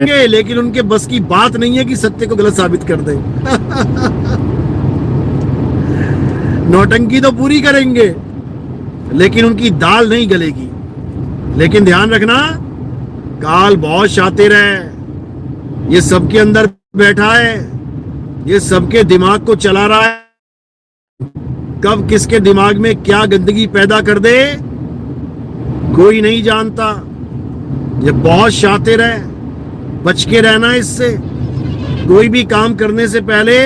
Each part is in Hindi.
लेकिन उनके बस की बात नहीं है कि सत्य को गलत साबित कर दें। नौटंकी तो पूरी करेंगे लेकिन उनकी दाल नहीं गलेगी। लेकिन ध्यान रखना, काल बहुत शातिर है, ये सबके अंदर बैठा है, ये सबके दिमाग को चला रहा है। कब किसके दिमाग में क्या गंदगी पैदा कर दे कोई नहीं जानता। ये बहुत शातिर है, बच के रहना इससे। कोई भी काम करने से पहले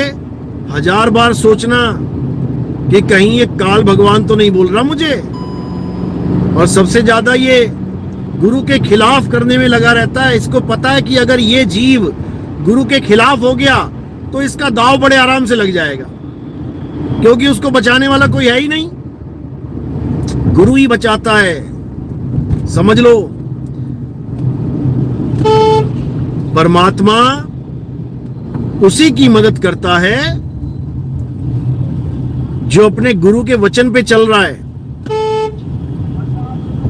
1000 बार सोचना कि कहीं ये काल भगवान तो नहीं बोल रहा मुझे। और सबसे ज्यादा ये गुरु के खिलाफ करने में लगा रहता है। इसको पता है कि अगर ये जीव गुरु के खिलाफ हो गया तो इसका दाव बड़े आराम से लग जाएगा, क्योंकि उसको बचाने वाला कोई है ही नहीं, गुरु ही बचाता है। समझ लो, परमात्मा उसी की मदद करता है जो अपने गुरु के वचन पे चल रहा है।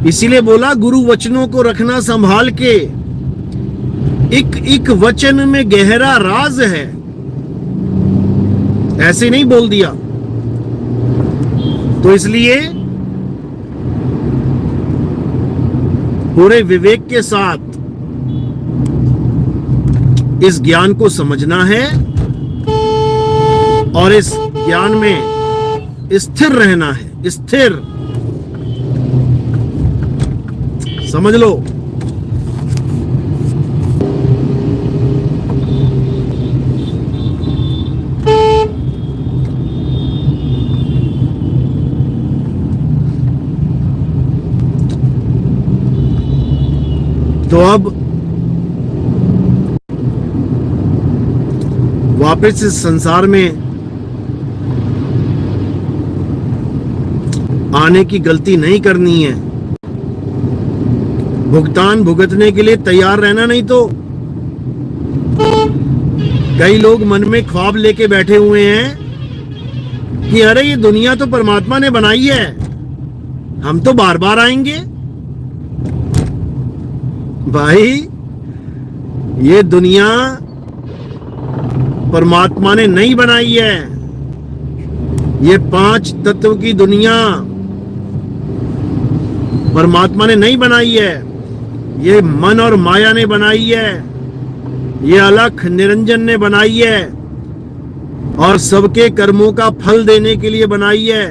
इसीलिए बोला, गुरु वचनों को रखना संभाल के, एक एक वचन में गहरा राज है। ऐसे नहीं बोल दिया। तो इसलिए पूरे विवेक के साथ इस ज्ञान को समझना है और इस ज्ञान में स्थिर रहना है। स्थिर, समझ लो। तो अब वापस इस संसार में आने की गलती नहीं करनी है। भुगतान भुगतने के लिए तैयार रहना। नहीं तो कई लोग मन में ख्वाब लेके बैठे हुए हैं कि अरे ये दुनिया तो परमात्मा ने बनाई है, हम तो बार बार आएंगे। भाई, ये दुनिया परमात्मा ने नहीं बनाई है। ये 5 तत्व की दुनिया परमात्मा ने नहीं बनाई है, ये मन और माया ने बनाई है, ये अलख निरंजन ने बनाई है और सबके कर्मों का फल देने के लिए बनाई है।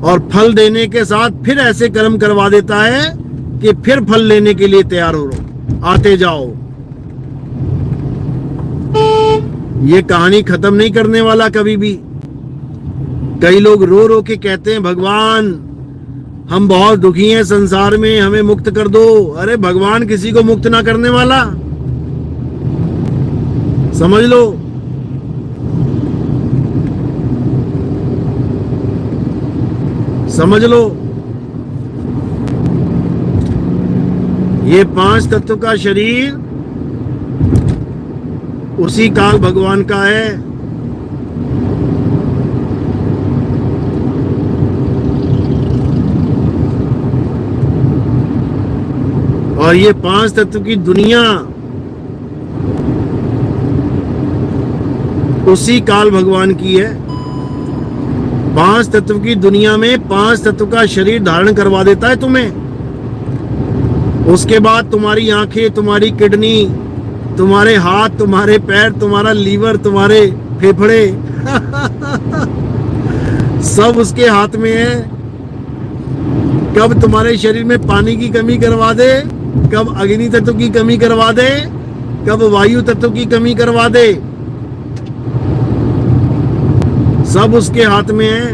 और फल देने के साथ फिर ऐसे कर्म करवा देता है कि फिर फल लेने के लिए तैयार हो, आते जाओ। ये कहानी खत्म नहीं करने वाला कभी भी। कई लोग रो रो के कहते हैं, भगवान हम बहुत दुखी हैं संसार में, हमें मुक्त कर दो। अरे भगवान किसी को मुक्त ना करने वाला, समझ लो। समझ लो, ये 5 तत्व का शरीर उसी काल भगवान का है। और ये 5 तत्व की दुनिया उसी काल भगवान की है। 5 तत्व की दुनिया में 5 तत्व का शरीर धारण करवा देता है तुम्हें। उसके बाद तुम्हारी आंखें, तुम्हारी किडनी, तुम्हारे हाथ, तुम्हारे पैर, तुम्हारा लीवर, तुम्हारे फेफड़े सब उसके हाथ में है। कब तुम्हारे शरीर में पानी की कमी करवा दे, कब अग्नि तत्व की कमी करवा दे, कब वायु तत्व की कमी करवा दे, सब उसके हाथ में है।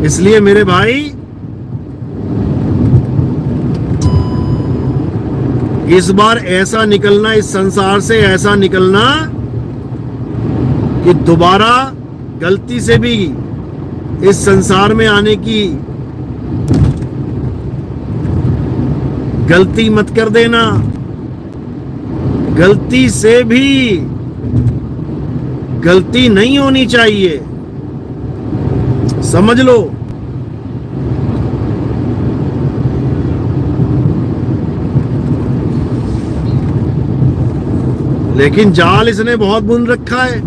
इसलिए मेरे भाई, इस बार ऐसा निकलना इस संसार से, ऐसा निकलना कि दोबारा गलती से भी इस संसार में आने की गलती मत कर देना। गलती से भी गलती नहीं होनी चाहिए, समझ लो। लेकिन जाल इसने बहुत बुन रखा है।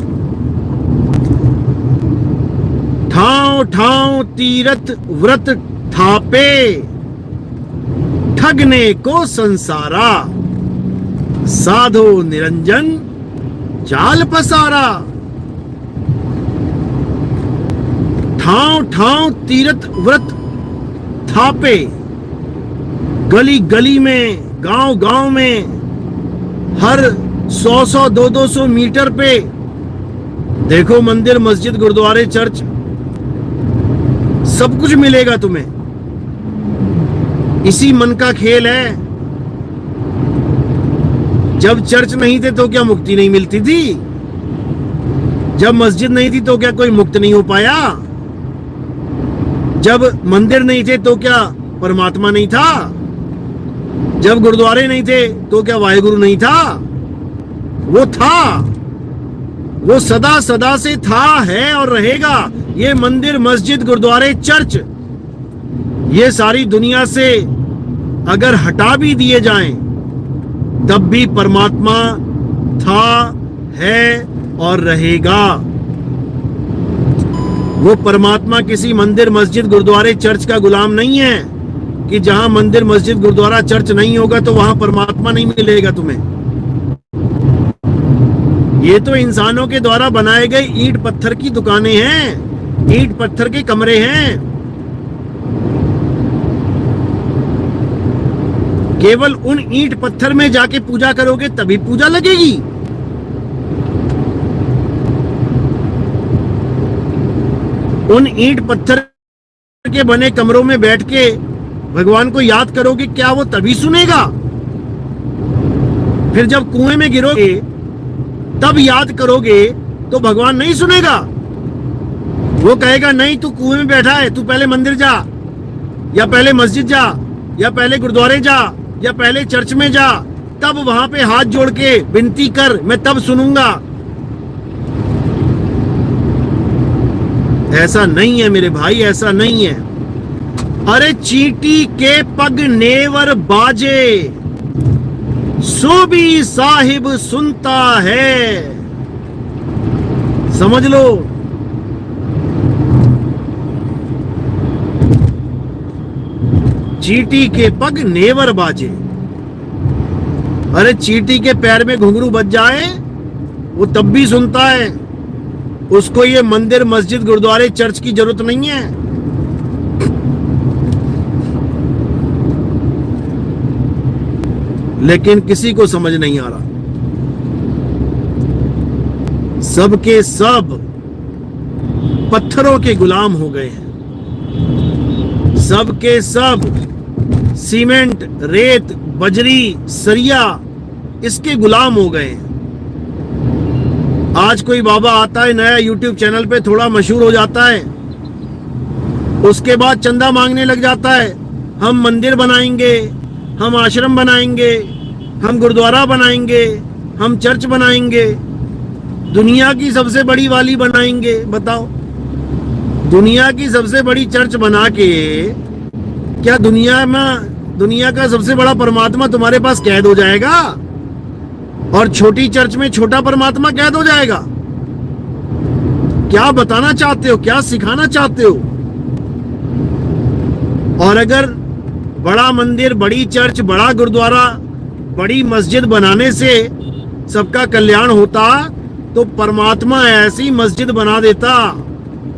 ठाव ठाव तीरथ व्रत थापे, ठगने को संसारा, साधो निरंजन जाल पसारा। ठाव ठाव तीरथ व्रत थापे, गली गली में, गांव गांव में, हर 100-100, 200-200 मीटर पे देखो मंदिर, मस्जिद, गुरुद्वारे, चर्च, सब कुछ मिलेगा तुम्हें। इसी मन का खेल है। जब चर्च नहीं थे तो क्या मुक्ति नहीं मिलती थी? जब मस्जिद नहीं थी तो क्या कोई मुक्त नहीं हो पाया? जब मंदिर नहीं थे तो क्या परमात्मा नहीं था? जब गुरुद्वारे नहीं थे तो क्या वाहेगुरु नहीं था? वो था, वो सदा सदा से था, है और रहेगा। ये मंदिर, मस्जिद, गुरुद्वारे, चर्च, ये सारी दुनिया से अगर हटा भी दिए जाएं तब भी परमात्मा था, है और रहेगा। वो परमात्मा किसी मंदिर, मस्जिद, गुरुद्वारे, चर्च का गुलाम नहीं है कि जहां मंदिर, मस्जिद, गुरुद्वारा, चर्च नहीं होगा तो वहां परमात्मा नहीं मिलेगा तुम्हें। ये तो इंसानों के द्वारा बनाए गए ईंट पत्थर की दुकानें हैं, ईंट पत्थर के कमरे हैं। केवल उन ईंट पत्थर में जाके पूजा करोगे तभी पूजा लगेगी। उन ईंट पत्थर के बने कमरों में बैठ के भगवान को याद करोगे, क्या वो तभी सुनेगा? फिर जब कुएं में गिरोगे तब याद करोगे तो भगवान नहीं सुनेगा। वो कहेगा नहीं, तू कुएं में बैठा है, तू पहले मंदिर जा, या पहले मस्जिद जा, या पहले गुरुद्वारे जा, या पहले चर्च में जा, तब वहां पे हाथ जोड़ के विनती कर, मैं तब सुनूंगा। ऐसा नहीं है मेरे भाई, ऐसा नहीं है। अरे चींटी के पग नेवर बाजे, सो भी साहिब सुनता है। समझ लो। चींटी के पग नेवर बाजे। अरे चींटी के पैर में घुंघरू बज जाए वो तब भी सुनता है। उसको ये मंदिर, मस्जिद, गुरुद्वारे, चर्च की जरूरत नहीं है। लेकिन किसी को समझ नहीं आ रहा। सबके सब पत्थरों के गुलाम हो गए हैं। सबके सब सीमेंट, रेत, बजरी, सरिया, इसके गुलाम हो गए हैं। आज कोई बाबा आता है नया YouTube चैनल पे, थोड़ा मशहूर हो जाता है, उसके बाद चंदा मांगने लग जाता है। हम मंदिर बनाएंगे, हम आश्रम बनाएंगे, हम गुरुद्वारा बनाएंगे, हम चर्च बनाएंगे, दुनिया की सबसे बड़ी वाली बनाएंगे। बताओ, दुनिया की सबसे बड़ी चर्च बना के क्या दुनिया का सबसे बड़ा परमात्मा तुम्हारे पास कैद हो जाएगा? और छोटी चर्च में छोटा परमात्मा कैद हो जाएगा? क्या बताना चाहते हो? क्या सिखाना चाहते हो? और अगर बड़ा मंदिर, बड़ी चर्च, बड़ा गुरुद्वारा, बड़ी मस्जिद बनाने से सबका कल्याण होता तो परमात्मा ऐसी मस्जिद बना देता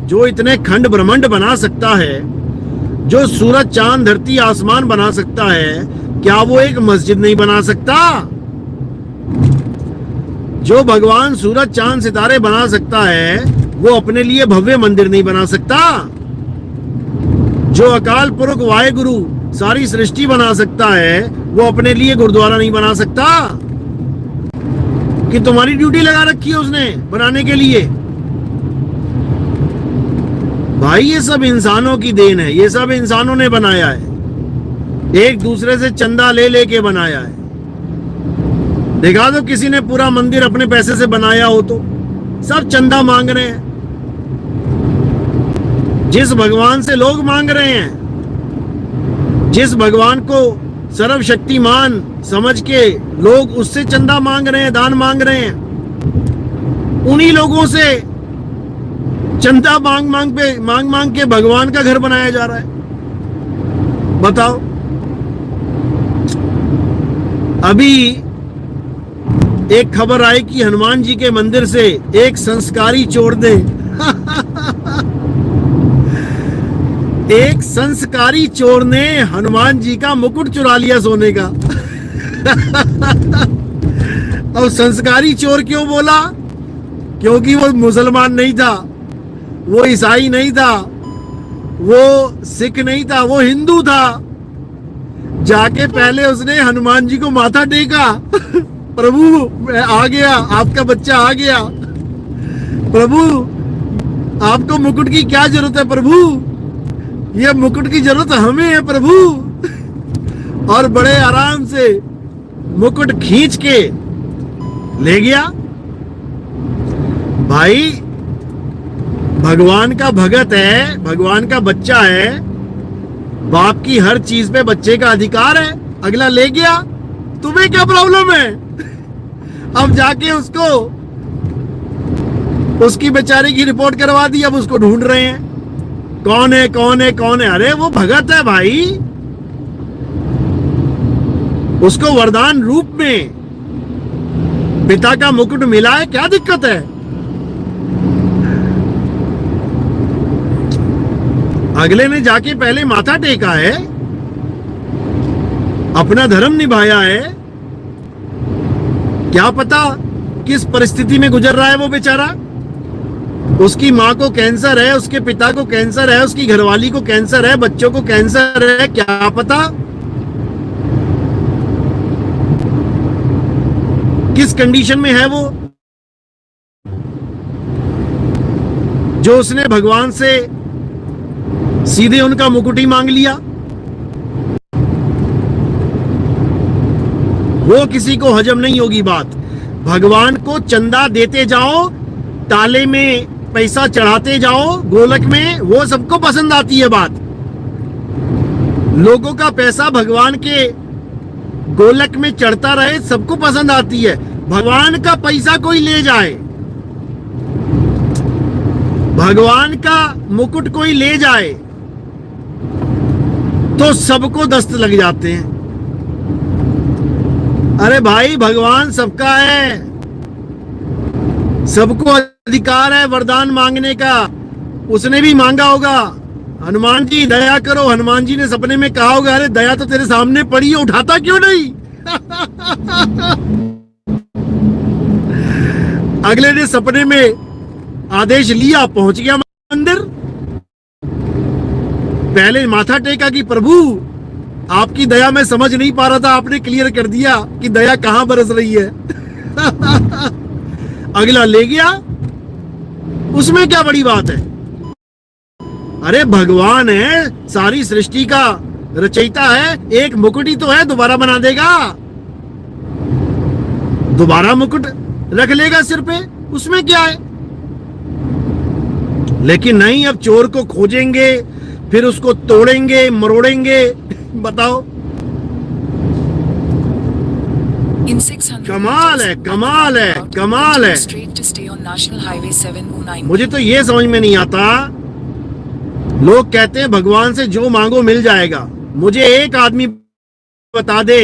जो इतने खंड ब्रह्मांड बना सकता है, जो सूरज, चांद, धरती, आसमान बना सकता है। क्या वो एक मस्जिद नहीं बना सकता? जो भगवान सूरज, चांद, सितारे बना सकता है वो अपने लिए भव्य मंदिर नहीं बना सकता? जो अकाल पुरख वाहेगुरु सारी सृष्टि बना सकता है वो अपने लिए गुरुद्वारा नहीं बना सकता? कि तुम्हारी ड्यूटी लगा रखी है उसने बनाने के लिए? भाई ये सब इंसानों की देन है, ये सब इंसानों ने बनाया है, एक दूसरे से चंदा ले लेके बनाया है। दिखा दो किसी ने पूरा मंदिर अपने पैसे से बनाया हो तो। सब चंदा मांग रहे हैं। जिस भगवान से लोग मांग रहे हैं, जिस भगवान को सर्वशक्तिमान समझ के लोग उससे चंदा मांग रहे हैं, दान मांग रहे हैं। उन्हीं लोगों से चंदा मांग मांग के भगवान का घर बनाया जा रहा है। बताओ। अभी एक खबर आई कि हनुमान जी के मंदिर से एक संस्कारी चोर ने एक संस्कारी चोर ने हनुमान जी का मुकुट चुरा लिया सोने का। और संस्कारी चोर क्यों बोला? क्योंकि वो मुसलमान नहीं था, वो ईसाई नहीं था, वो सिख नहीं था, वो हिंदू था। जाके पहले उसने हनुमान जी को माथा टेका। प्रभु मैं आ गया, आपका बच्चा आ गया। प्रभु आपको मुकुट की क्या जरूरत है प्रभु? ये मुकुट की जरूरत हमें है प्रभु। और बड़े आराम से मुकुट खींच के ले गया। भाई भगवान का भगत है, भगवान का बच्चा है, बाप की हर चीज पे बच्चे का अधिकार है। अगला ले गया, तुम्हें क्या प्रॉब्लम है? अब जाके उसकी बेचारे की रिपोर्ट करवा दी, अब उसको ढूंढ रहे हैं कौन है कौन है कौन है। अरे वो भगत है भाई, उसको वरदान रूप में पिता का मुकुट मिला है, क्या दिक्कत है? अगले ने जाके पहले माथा टेका है, अपना धर्म निभाया है। क्या पता किस परिस्थिति में गुजर रहा है वो बेचारा। उसकी माँ को कैंसर है, उसके पिता को कैंसर है, उसकी घरवाली को कैंसर है, बच्चों को कैंसर है, क्या पता किस कंडीशन में है वो, जो उसने भगवान से सीधे उनका मुकुट ही मांग लिया। वो किसी को हजम नहीं होगी बात। भगवान को चंदा देते जाओ, ताले में पैसा चढ़ाते जाओ, गोलक में, वो सबको पसंद आती है बात। लोगों का पैसा भगवान के गोलक में चढ़ता रहे, सबको पसंद आती है। भगवान का पैसा कोई ले जाए, भगवान का मुकुट कोई ले जाए तो सबको दस्त लग जाते हैं। अरे भाई भगवान सबका है, सबको अधिकार है वरदान मांगने का। उसने भी मांगा होगा, हनुमान जी दया करो। हनुमान जी ने सपने में कहा होगा, अरे दया तो तेरे सामने पड़ी है, उठाता क्यों नहीं? अगले ने सपने में आदेश लिया, पहुंच गया मंदिर। पहले माथा टेका कि प्रभु आपकी दया मैं समझ नहीं पा रहा था, आपने क्लियर कर दिया कि दया कहां बरस रही है। अगला ले गया, उसमें क्या बड़ी बात है? अरे भगवान है, सारी सृष्टि का रचयिता है, एक मुकुट ही तो है, दोबारा बना देगा, दोबारा मुकुट रख लेगा सिर पे, उसमें क्या है? लेकिन नहीं, अब चोर को खोजेंगे, फिर उसको तोड़ेंगे मरोड़ेंगे। बताओ, कमाल है, कमाल है, कमाल है। मुझे तो ये समझ में नहीं आता, लोग कहते हैं भगवान से जो मांगो मिल जाएगा। मुझे एक आदमी बता दे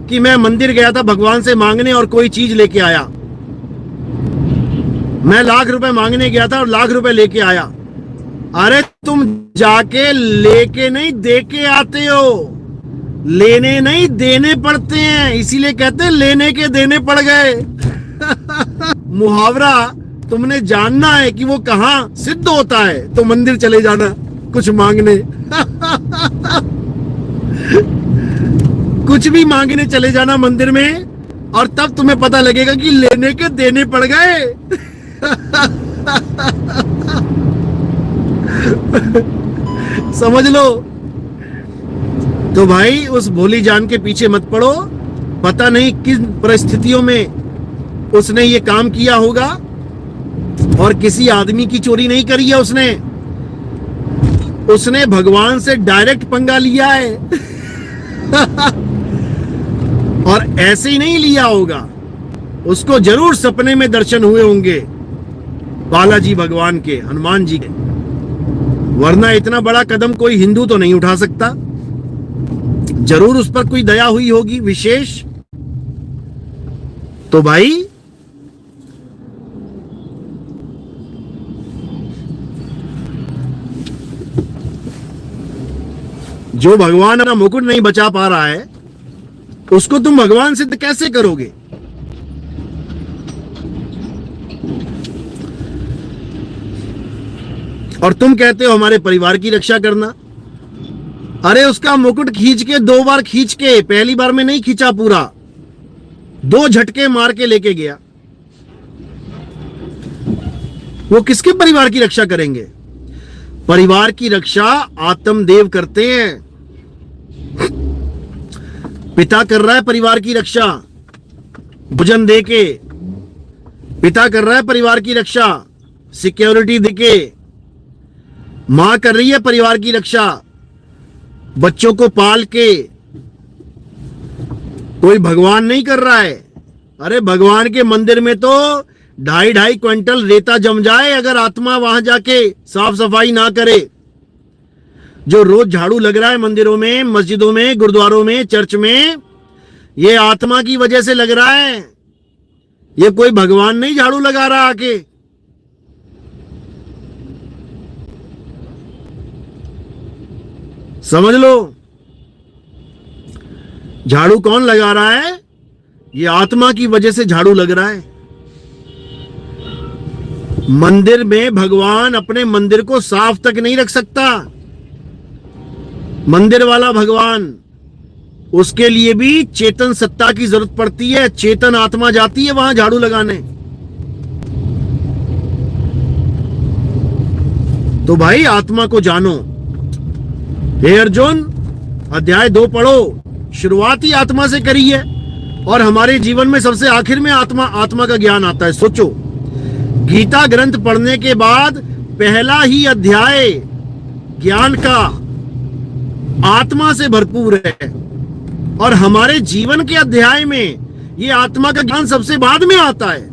कि मैं मंदिर गया था भगवान से मांगने और कोई चीज लेके आया। मैं लाख रुपए मांगने गया था और लाख रुपए लेके आया। अरे तुम जाके लेके नहीं, दे के आते हो। लेने नहीं, देने पड़ते हैं, इसीलिए कहते हैं लेने के देने पड़ गए। मुहावरा तुमने जानना है कि वो कहाँ सिद्ध होता है, तो मंदिर चले जाना कुछ मांगने। कुछ भी मांगने चले जाना मंदिर में, और तब तुम्हें पता लगेगा कि लेने के देने पड़ गए। समझ लो। तो भाई उस भोली जान के पीछे मत पड़ो। पता नहीं किन परिस्थितियों में उसने ये काम किया होगा, और किसी आदमी की चोरी नहीं करी है उसने भगवान से डायरेक्ट पंगा लिया है। और ऐसे ही नहीं लिया होगा, उसको जरूर सपने में दर्शन हुए होंगे बालाजी भगवान के, हनुमान जी के, वरना इतना बड़ा कदम कोई हिंदू तो नहीं उठा सकता। जरूर उस पर कोई दया हुई होगी विशेष। तो भाई जो भगवान अपना मुकुट नहीं बचा पा रहा है, उसको तुम भगवान सिद्ध कैसे करोगे? और तुम कहते हो हमारे परिवार की रक्षा करना। अरे उसका मुकुट खींच के 2 बार खींच के, पहली बार में नहीं खींचा पूरा, 2 झटके मार के लेके गया। वो किसके परिवार की रक्षा करेंगे? परिवार की रक्षा आत्मदेव करते हैं। पिता कर रहा है परिवार की रक्षा भोजन देके, पिता कर रहा है परिवार की रक्षा सिक्योरिटी देके, मां कर रही है परिवार की रक्षा बच्चों को पाल के। कोई भगवान नहीं कर रहा है। अरे भगवान के मंदिर में तो 2.5 क्विंटल रेता जम जाए अगर आत्मा वहां जाके साफ सफाई ना करे। जो रोज झाड़ू लग रहा है मंदिरों में, मस्जिदों में, गुरुद्वारों में, चर्च में, ये आत्मा की वजह से लग रहा है। ये कोई भगवान नहीं झाड़ू लगा रहा आके। समझ लो, झाड़ू कौन लगा रहा है? ये आत्मा की वजह से झाड़ू लग रहा है। मंदिर में भगवान अपने मंदिर को साफ तक नहीं रख सकता। मंदिर वाला भगवान, उसके लिए भी चेतन सत्ता की जरूरत पड़ती है। चेतन आत्मा जाती है वहां झाड़ू लगाने। तो भाई आत्मा को जानो। हे अर्जुन, अध्याय 2 पढ़ो। शुरुआत ही आत्मा से करी है और हमारे जीवन में सबसे आखिर में आत्मा का ज्ञान आता है। सोचो, गीता ग्रंथ पढ़ने के बाद पहला ही अध्याय ज्ञान का आत्मा से भरपूर है, और हमारे जीवन के अध्याय में ये आत्मा का ज्ञान सबसे बाद में आता है।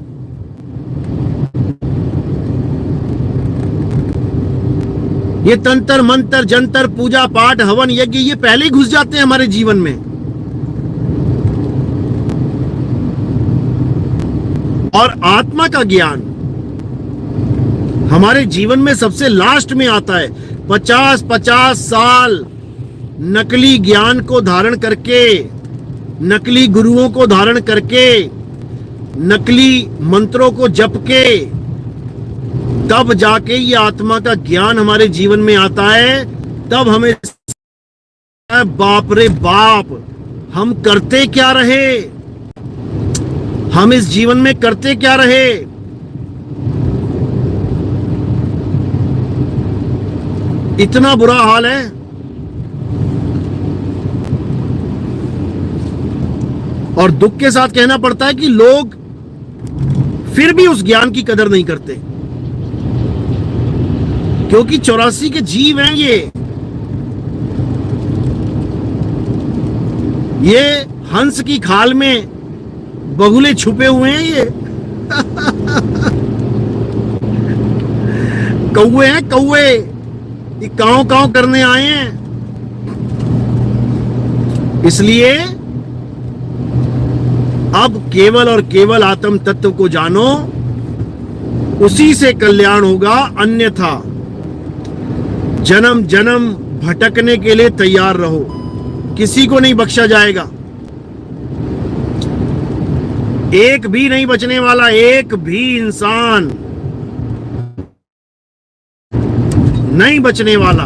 ये तंत्र मंत्र जंतर पूजा पाठ हवन यज्ञ ये पहले ही घुस जाते हैं हमारे जीवन में। और आत्मा का ज्ञान हमारे जीवन में सबसे लास्ट में आता है। 50-50 साल नकली ज्ञान को धारण करके, नकली गुरुओं को धारण करके, नकली मंत्रों को जप के, तब जाके ये आत्मा का ज्ञान हमारे जीवन में आता है। तब हमें बाप रे बाप, हम करते क्या रहे, हम इस जीवन में करते क्या रहे। इतना बुरा हाल है। और दुख के साथ कहना पड़ता है कि लोग फिर भी उस ज्ञान की कदर नहीं करते, क्योंकि 84 के जीव हैं ये हंस की खाल में बगुले छुपे हुए हैं ये। कौवे हैं कौवे, ये काव काव करने आए हैं। इसलिए अब केवल और केवल आत्म तत्व को जानो, उसी से कल्याण होगा। अन्यथा जन्म जन्म भटकने के लिए तैयार रहो, किसी को नहीं बख्शा जाएगा। एक भी नहीं बचने वाला, एक भी इंसान नहीं बचने वाला।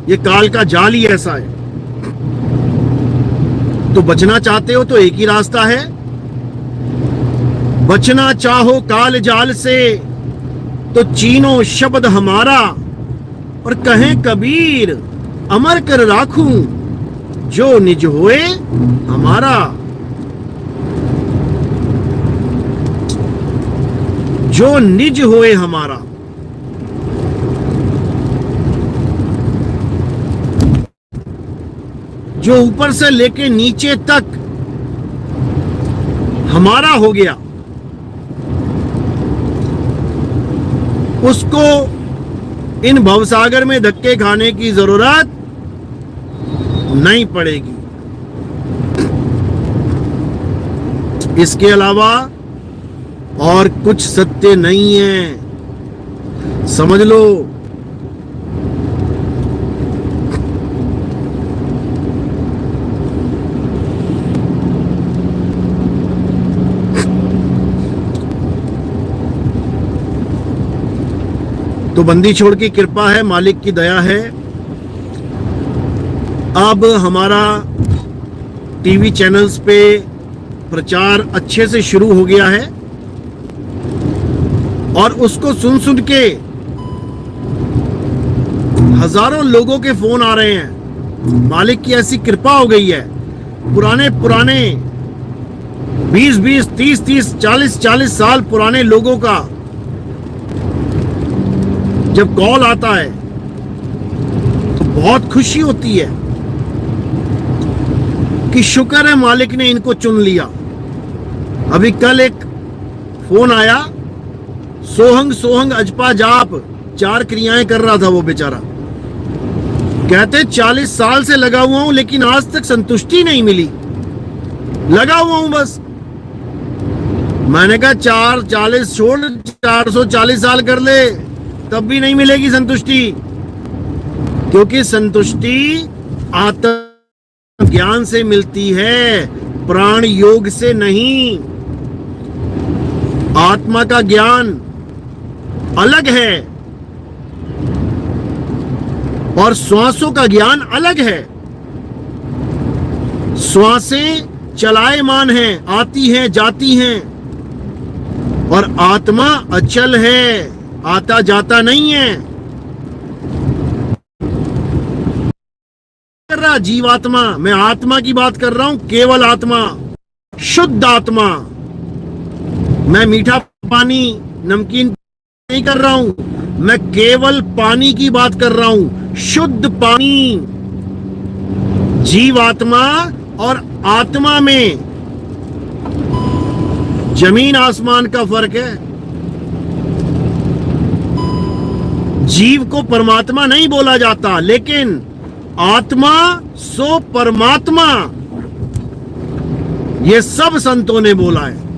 ये काल का जाल ही ऐसा है। तो बचना चाहते हो तो एक ही रास्ता है, बचना चाहो काल जाल से तो चीनो शब्द हमारा, और कहें कबीर अमर कर राखूं जो निज होए हमारा। जो निज होए हमारा। जो ऊपर से लेके नीचे तक हमारा हो गया, उसको इन भवसागर में धक्के खाने की जरूरत नहीं पड़ेगी। इसके अलावा और कुछ सत्य नहीं है, समझ लो। तो बंदी छोड़ की कृपा है, मालिक की दया है। अब हमारा टीवी चैनल्स पे प्रचार अच्छे से शुरू हो गया है और उसको सुन सुन के हजारों लोगों के फोन आ रहे हैं। मालिक की ऐसी कृपा हो गई है। पुराने 20-20, 30-30, 40-40 साल पुराने लोगों का जब कॉल आता है तो बहुत खुशी होती है कि शुक्र है मालिक ने इनको चुन लिया। अभी कल एक फोन आया, सोहंग सोहंग अजपा जाप 4 क्रियाएं कर रहा था वो बेचारा। कहते 40 साल से लगा हुआ हूं लेकिन आज तक संतुष्टि नहीं मिली, लगा हुआ हूं बस। मैंने कहा 440 छोड़, 440 साल कर ले, तब भी नहीं मिलेगी संतुष्टि, क्योंकि संतुष्टि आत्म ज्ञान से मिलती है, प्राण योग से नहीं। आत्मा का ज्ञान अलग है और श्वासों का ज्ञान अलग है। श्वासें चलायमान हैं, आती हैं जाती हैं, और आत्मा अचल है, आता जाता नहीं है। कर रहा जीवात्मा, मैं आत्मा की बात कर रहा हूं, केवल आत्मा, शुद्ध आत्मा। मैं मीठा पानी नमकीन नहीं कर रहा हूं, मैं केवल पानी की बात कर रहा हूं, शुद्ध पानी। जीवात्मा और आत्मा में जमीन आसमान का फर्क है। जीव को परमात्मा नहीं बोला जाता, लेकिन आत्मा सो परमात्मा, ये सब संतों ने बोला है।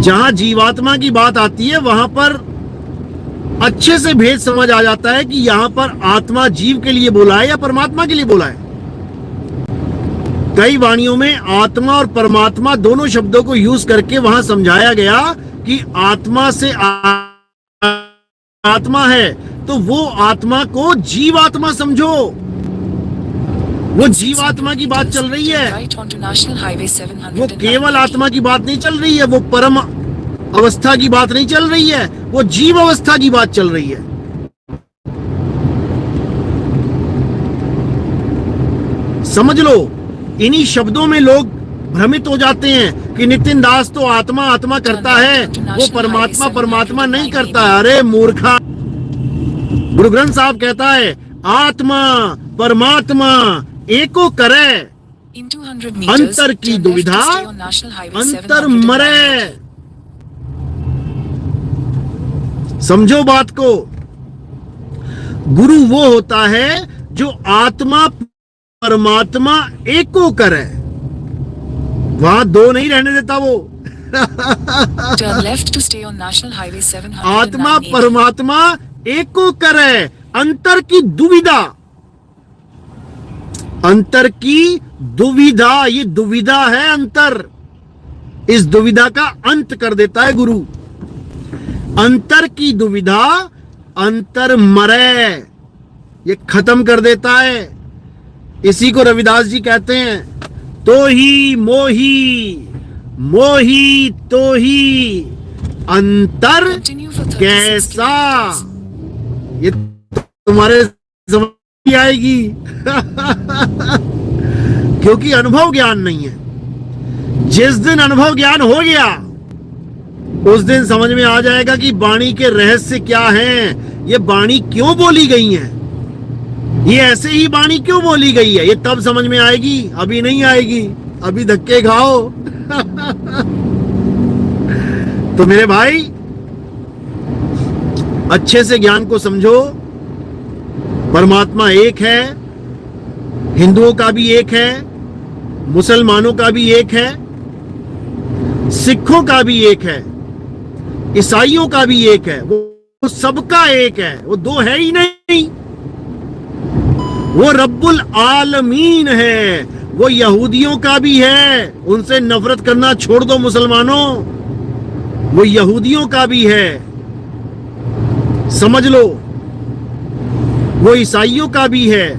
जहां जीवात्मा की बात आती है वहां पर अच्छे से भेद समझ आ जाता है कि यहां पर आत्मा जीव के लिए बोला है या परमात्मा के लिए बोला है। कई वाणियों में आत्मा और परमात्मा दोनों शब्दों को यूज करके वहां समझाया गया कि आत्मा से आत्मा है तो वो आत्मा को जीवात्मा समझो। वो जीवात्मा की बात चल रही है, वो केवल आत्मा की बात नहीं चल रही है, वो परम अवस्था की बात नहीं चल रही है, वो जीव अवस्था की बात चल रही है। समझ लो, इन्हीं शब्दों में लोग भ्रमित हो जाते हैं कि नितिन दास तो आत्मा आत्मा करता है, वो परमात्मा परमात्मा नहीं करता। अरे मूर्खा, गुरु ग्रंथ साहब कहता है आत्मा परमात्मा एको करे, अंतर की दुविधा अंतर मरे। समझो बात को। गुरु वो होता है जो आत्मा परमात्मा एको करे, वहां दो नहीं रहने देता वो। आत्मा परमात्मा एको करे, अंतर की दुविधा, अंतर की दुविधा, ये दुविधा है अंतर, इस दुविधा का अंत कर देता है गुरु। अंतर की दुविधा अंतर मरे, ये खत्म कर देता है। इसी को रविदास जी कहते हैं, तो ही मोही मोही तो ही अंतर कैसा। ये तुम्हारे समझ नहीं आएगी क्योंकि अनुभव ज्ञान नहीं है। जिस दिन अनुभव ज्ञान हो गया उस दिन समझ में आ जाएगा कि वाणी के रहस्य क्या हैं, ये वाणी क्यों बोली गई हैं। ये ऐसे ही वाणी क्यों बोली गई है, ये तब समझ में आएगी, अभी नहीं आएगी, अभी धक्के खाओ। तो मेरे भाई अच्छे से ज्ञान को समझो। परमात्मा एक है, हिंदुओं का भी एक है, मुसलमानों का भी एक है, सिखों का भी एक है, ईसाइयों का भी एक है, वो सबका एक है, वो दो है ही नहीं। वो रब्बुल आलमीन है, वो यहूदियों का भी है, उनसे नफरत करना छोड़ दो मुसलमानों, वो यहूदियों का भी है, समझ लो। वो ईसाइयों का भी है,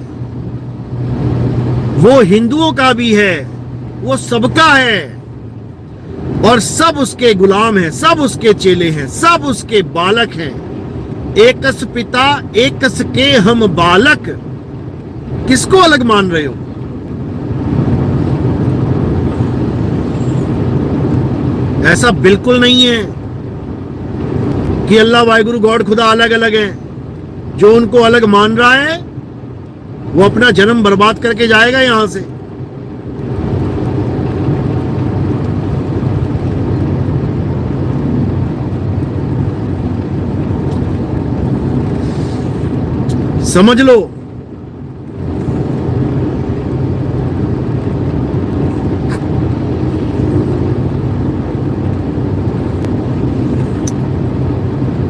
वो हिंदुओं का भी है, वो सबका है, और सब उसके गुलाम हैं, सब उसके चेले हैं, सब उसके बालक हैं। एकस पिता एकस के हम बालक। किसको अलग मान रहे हो? ऐसा बिल्कुल नहीं है कि अल्लाह वाहिगुरु गॉड खुदा अलग अलग है। जो उनको अलग मान रहा है वो अपना जन्म बर्बाद करके जाएगा यहां से। समझ लो।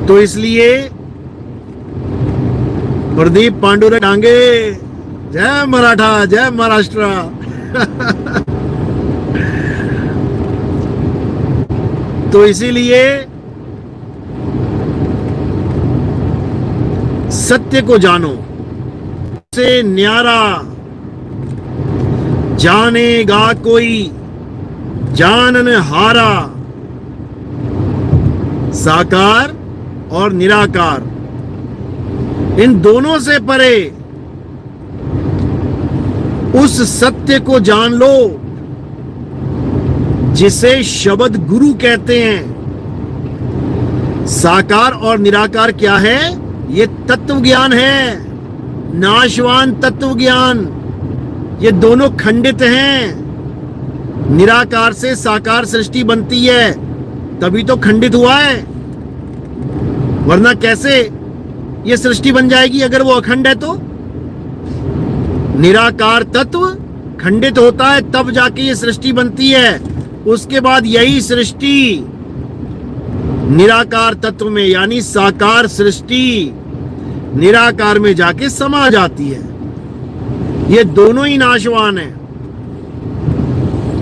तो इसलिए प्रदीप पांडुरंग डांगे, जय मराठा, जय महाराष्ट्र। तो इसीलिए सत्य को जानो, से न्यारा जानेगा कोई जानन हारा। साकार और निराकार, इन दोनों से परे उस सत्य को जान लो जिसे शब्द गुरु कहते हैं। साकार और निराकार क्या है? ये तत्व ज्ञान है, नाशवान तत्व ज्ञान। ये दोनों खंडित हैं। निराकार से साकार सृष्टि बनती है, तभी तो खंडित हुआ है, वरना कैसे ये सृष्टि बन जाएगी अगर वो अखंड है तो? निराकार तत्व खंडित होता है तब जाके ये सृष्टि बनती है। उसके बाद यही सृष्टि निराकार तत्व में यानी साकार सृष्टि निराकार में जाके समा जाती है। ये दोनों ही नाशवान हैं,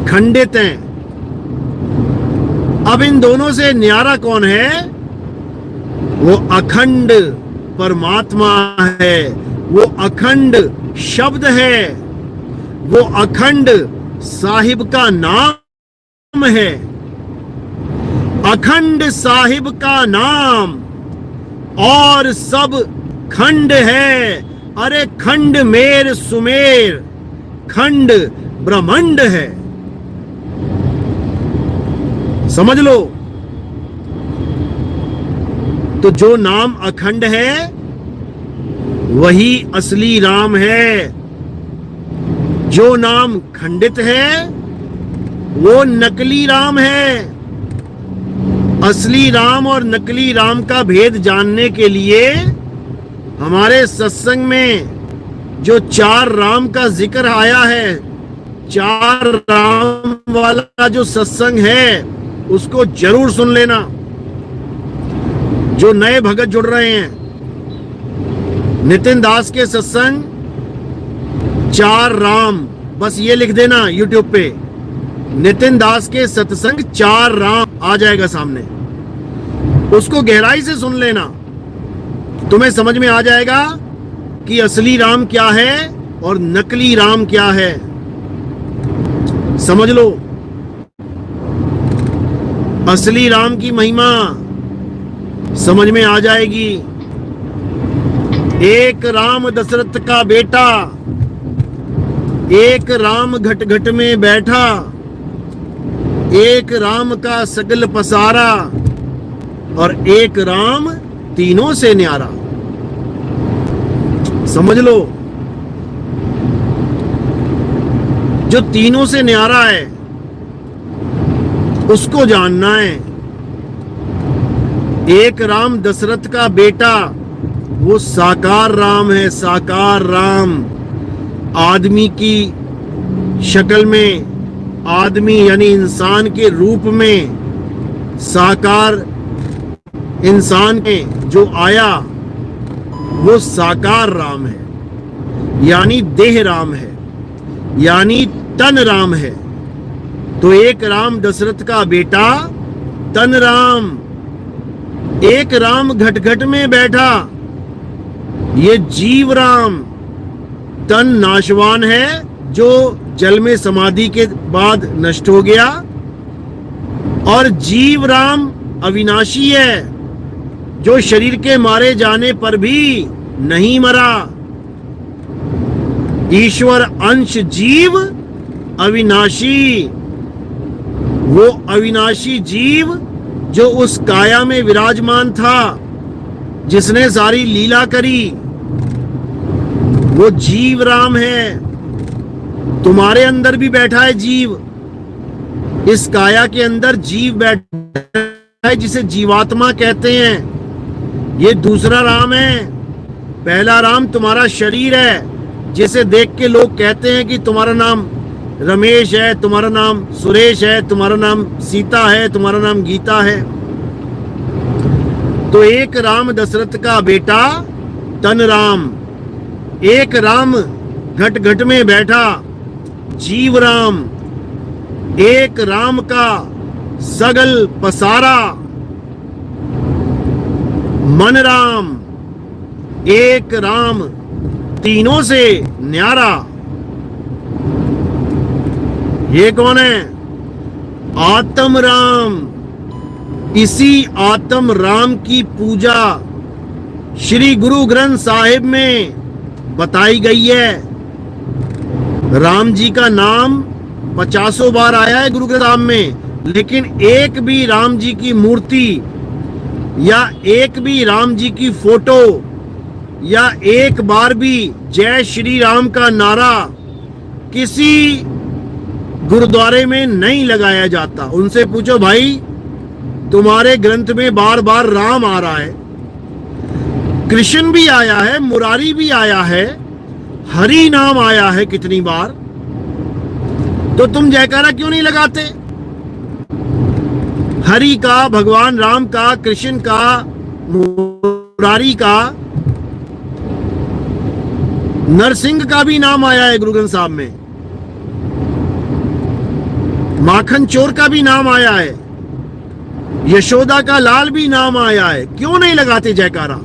खंडित हैं। अब इन दोनों से न्यारा कौन है? वो अखंड परमात्मा है, वो अखंड शब्द है, वो अखंड साहिब का नाम है। अखंड साहिब का नाम और सब खंड है। अरे खंड मेर सुमेर, खंड ब्रह्मांड है। समझ लो। तो जो नाम अखंड है वही असली राम है। जो नाम खंडित है वो नकली राम है। असली राम और नकली राम का भेद जानने के लिए हमारे सत्संग में जो 4 राम का जिक्र आया है, 4 राम वाला जो सत्संग है उसको जरूर सुन लेना। जो नए भगत जुड़ रहे हैं, नितिन दास के सत्संग 4 राम, बस ये लिख देना यूट्यूब पे, नितिन दास के सत्संग 4 राम आ जाएगा सामने। उसको गहराई से सुन लेना, तुम्हें समझ में आ जाएगा कि असली राम क्या है और नकली राम क्या है। समझ लो। असली राम की महिमा समझ में आ जाएगी। एक राम दशरथ का बेटा, एक राम घट घट में बैठा, एक राम का सगल पसारा, और एक राम तीनों से न्यारा। समझ लो। जो तीनों से न्यारा है, उसको जानना है। एक राम दशरथ का बेटा, वो साकार राम है, साकार राम। आदमी की शक्ल में, आदमी यानी इंसान के रूप में साकार इंसान में जो आया, वो साकार राम है, यानी देह राम है, यानी तन राम है। तो एक राम दशरथ का बेटा तन राम, एक राम घट घट में बैठा, ये जीव राम। तन नाशवान है, जो जल में समाधि के बाद नष्ट हो गया, और जीव राम अविनाशी है, जो शरीर के मारे जाने पर भी नहीं मरा। ईश्वर अंश जीव अविनाशी, वो अविनाशी जीव जो उस काया में विराजमान था, जिसने सारी लीला करी, वो जीव राम है। तुम्हारे अंदर भी बैठा है जीव, इस काया के अंदर जीव बैठा है, जिसे जीवात्मा कहते हैं। ये दूसरा राम है। पहला राम तुम्हारा शरीर है, जिसे देख के लोग कहते हैं कि तुम्हारा नाम रमेश है, तुम्हारा नाम सुरेश है, तुम्हारा नाम सीता है, तुम्हारा नाम गीता है। तो एक राम दशरथ का बेटा तन राम, एक राम घट घट में बैठा जीव राम, एक राम का सगल पसारा मन राम, एक राम तीनों से न्यारा। ये कौन है? आत्म राम। इसी आत्म राम की पूजा श्री गुरु ग्रंथ साहिब में बताई गई है। राम जी का नाम 50 बार आया है गुरु ग्रंथ साहिब में, लेकिन एक भी राम जी की मूर्ति या एक भी राम जी की फोटो या एक बार भी जय श्री राम का नारा किसी गुरुद्वारे में नहीं लगाया जाता। उनसे पूछो, भाई तुम्हारे ग्रंथ में बार बार राम आ रहा है, कृष्ण भी आया है, मुरारी भी आया है, हरि नाम आया है कितनी बार, तो तुम जयकारा क्यों नहीं लगाते? हरि का, भगवान राम का, कृष्ण का, मुरारी का, नरसिंह का भी नाम आया है गुरु ग्रंथ साहब में, माखन चोर का भी नाम आया है, यशोदा का लाल भी नाम आया है। क्यों नहीं लगाते जयकारा?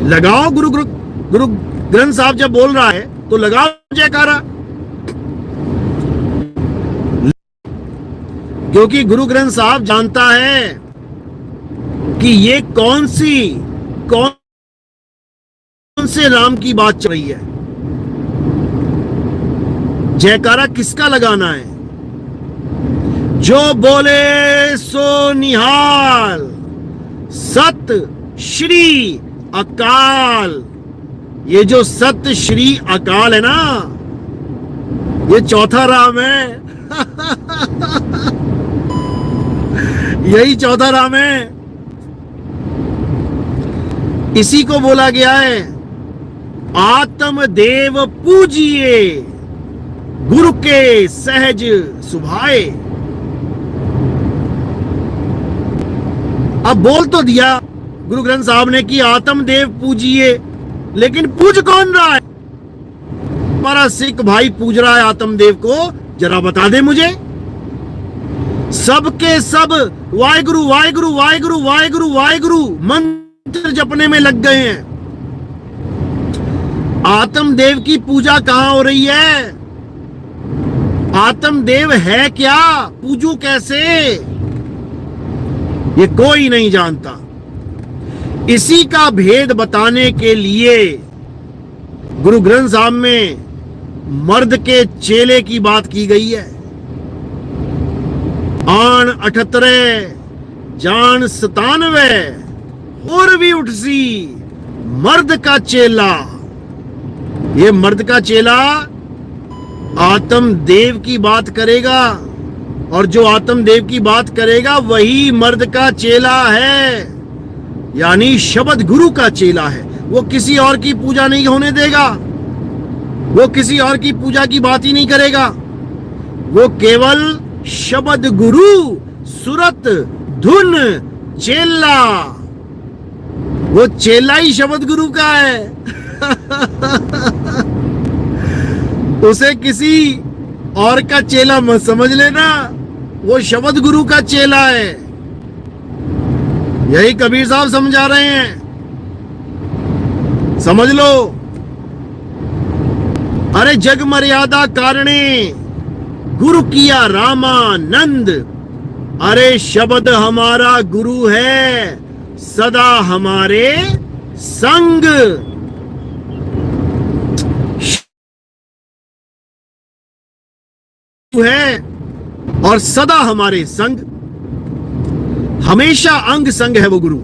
लगाओ। गुरु ग्रंथ साहब जब बोल रहा है तो लगाओ जयकारा, क्योंकि गुरु ग्रंथ साहब जानता है कि ये कौन से राम की बात चल रही है। जयकारा किसका लगाना है? जो बोले सो निहाल, सत श्री अकाल। ये जो सत श्री अकाल है ना, ये चौथा राम है। यही चौथा राम है। इसी को बोला गया है, आत्मदेव पूजिए, गुरु के सहज सुभाए। अब बोल तो दिया गुरु ग्रंथ साहब ने कि आत्मदेव पूजिए, लेकिन पूज कौन रहा है? हमारा सिख भाई पूज रहा है आत्मदेव को, जरा बता दे मुझे। सबके सब वाहिगुरु वाहिगुरु वाहिगुरु वाहिगुरु वाहिगुरु मंत्र जपने में लग गए हैं। आत्मदेव की पूजा कहां हो रही है? आत्मदेव है क्या? पूजू कैसे? ये कोई नहीं जानता। इसी का भेद बताने के लिए गुरु ग्रंथ साहब में मर्द के चेले की बात की गई है। आन 78 जान 97 और भी उठसी मर्द का चेला। ये मर्द का चेला आत्मदेव की बात करेगा, और जो आत्मदेव की बात करेगा वही मर्द का चेला है, यानी शब्द गुरु का चेला है। वो किसी और की पूजा नहीं होने देगा, वो किसी और की पूजा की बात ही नहीं करेगा। वो केवल शब्द गुरु, सुरत धुन चेला, वो चेला ही शब्द गुरु का है। उसे किसी और का चेला मत समझ लेना, वो शब्द गुरु का चेला है। यही कबीर साहब समझा रहे हैं, समझ लो। अरे जग मर्यादा कारणे गुरु किया रामानंद, अरे शब्द हमारा गुरु है सदा हमारे संग। है और सदा हमारे संग, हमेशा अंग संग है वो गुरु।